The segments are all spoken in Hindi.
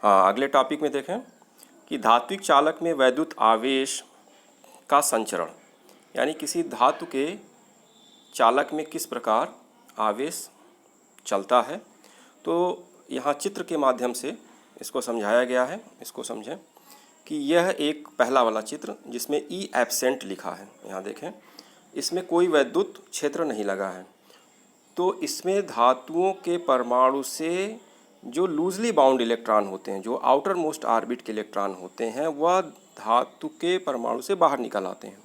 हाँ, अगले टॉपिक में देखें कि धात्विक चालक में वैद्युत आवेश का संचरण, यानी किसी धातु के चालक में किस प्रकार आवेश चलता है। तो यहाँ चित्र के माध्यम से इसको समझाया गया है। इसको समझें कि यह एक पहला वाला चित्र जिसमें ई एब्सेंट लिखा है। यहाँ देखें, इसमें कोई वैद्युत क्षेत्र नहीं लगा है। तो इसमें धातुओं के परमाणु से जो लूजली बाउंड इलेक्ट्रॉन होते हैं, जो आउटर मोस्ट ऑर्बिट के इलेक्ट्रॉन होते हैं, वह धातु के परमाणु से बाहर निकल आते हैं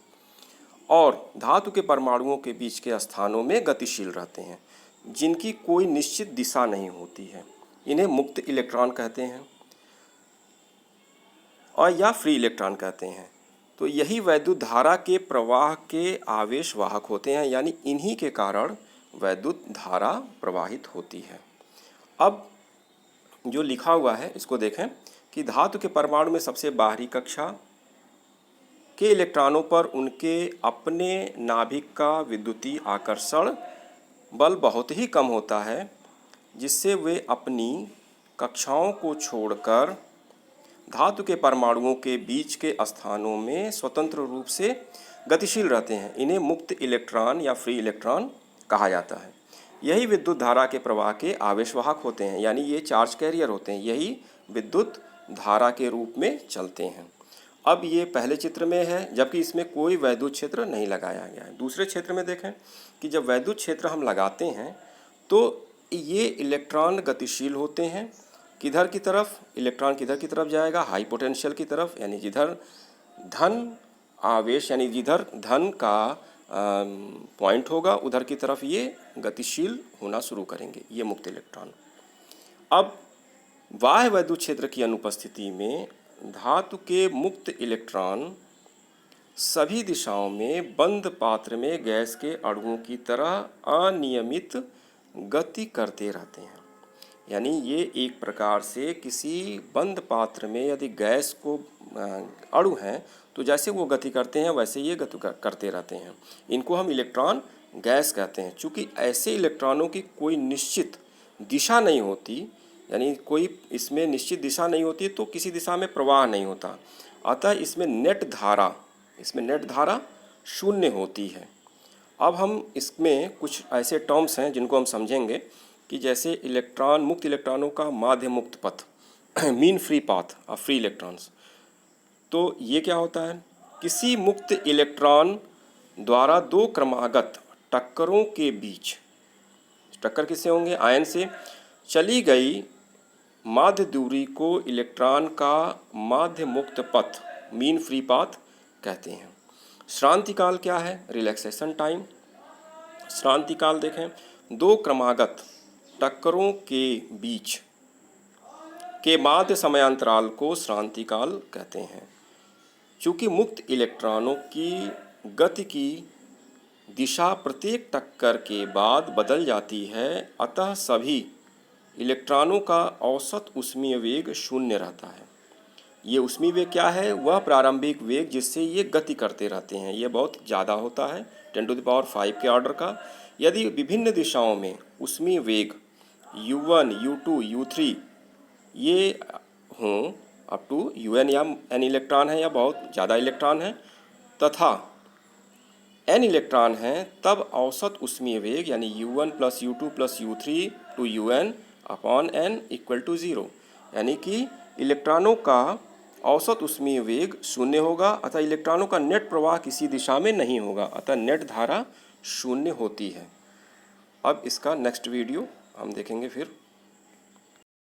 और धातु के परमाणुओं के बीच के स्थानों में गतिशील रहते हैं, जिनकी कोई निश्चित दिशा नहीं होती है। इन्हें मुक्त इलेक्ट्रॉन कहते हैं और या फ्री इलेक्ट्रॉन कहते हैं। तो यही वैद्युत धारा के प्रवाह के आवेश वाहक होते हैं, यानी इन्हीं के कारण वैद्युत धारा प्रवाहित होती है। अब जो लिखा हुआ है इसको देखें कि धातु के परमाणु में सबसे बाहरी कक्षा के इलेक्ट्रॉनों पर उनके अपने नाभिक का विद्युतीय आकर्षण बल बहुत ही कम होता है, जिससे वे अपनी कक्षाओं को छोड़कर धातु के परमाणुओं के बीच के स्थानों में स्वतंत्र रूप से गतिशील रहते हैं। इन्हें मुक्त इलेक्ट्रॉन या फ्री इलेक्ट्रॉन कहा जाता है। यही विद्युत धारा के प्रवाह के आवेशवाहक होते हैं, यानी ये चार्ज कैरियर होते हैं। यही विद्युत धारा के रूप में चलते हैं। अब ये पहले चित्र में है, जबकि इसमें कोई वैद्युत क्षेत्र नहीं लगाया गया है। दूसरे क्षेत्र में देखें कि जब वैद्युत क्षेत्र हम लगाते हैं तो ये इलेक्ट्रॉन गतिशील होते हैं। किधर की तरफ? इलेक्ट्रॉन किधर की तरफ जाएगा? हाई पोटेंशियल की तरफ, यानी जिधर धन आवेश, यानी जिधर धन का पॉइंट होगा उधर की तरफ ये गतिशील होना शुरू करेंगे, ये मुक्त इलेक्ट्रॉन। अब बाह्य वैद्युत क्षेत्र की अनुपस्थिति में धातु के मुक्त इलेक्ट्रॉन सभी दिशाओं में बंद पात्र में गैस के अणुओं की तरह अनियमित गति करते रहते हैं। यानी ये एक प्रकार से किसी बंद पात्र में यदि गैस को अणु हैं तो जैसे वो गति करते हैं वैसे ये गति करते रहते हैं। इनको हम इलेक्ट्रॉन गैस कहते हैं। चूँकि ऐसे इलेक्ट्रॉनों की कोई निश्चित दिशा नहीं होती, यानी कोई इसमें निश्चित दिशा नहीं होती, तो किसी दिशा में प्रवाह नहीं होता। अतः इसमें नेट धारा शून्य होती है। अब हम इसमें कुछ ऐसे टर्म्स हैं जिनको हम समझेंगे कि जैसे इलेक्ट्रॉन, मुक्त इलेक्ट्रॉनों का माध्य मुक्त पथ, mean free path of free electrons. तो ये क्या होता है? किसी मुक्त इलेक्ट्रॉन द्वारा दो क्रमागत टक्करों के बीच, टक्कर किससे होंगे? आयन से, चली गई माध्य दूरी को इलेक्ट्रॉन का माध्य मुक्त पथ, मीन फ्री पाथ कहते हैं। श्रांति काल क्या है? Relaxation time. श्रांति काल देखें, दो क्रमागत टक्करों के बीच के माध्य समयांतराल को श्रांति काल कहते हैं। चूँकि मुक्त इलेक्ट्रॉनों की गति की दिशा प्रत्येक टक्कर के बाद बदल जाती है, अतः सभी इलेक्ट्रॉनों का औसत ऊष्मीय वेग शून्य रहता है। ये ऊष्मीय वेग क्या है? वह प्रारंभिक वेग जिससे ये गति करते रहते हैं। ये बहुत ज़्यादा होता है, 10⁵ के ऑर्डर का। यदि विभिन्न दिशाओं में ऊष्मीय वेग u1, u2, u3 ये हों, अप टू un या n इलेक्ट्रॉन है या बहुत ज़्यादा इलेक्ट्रॉन है, तथा n इलेक्ट्रॉन हैं, तब औसत ऊष्मीय वेग यानी u1 + u2 + u3 to un upon n = 0, यानी कि इलेक्ट्रॉनों का औसत ऊष्मीय वेग शून्य होगा। अतः इलेक्ट्रॉनों का नेट प्रवाह किसी दिशा में नहीं होगा, अतः नेट धारा शून्य होती है। अब इसका नेक्स्ट वीडियो हम देखेंगे फिर।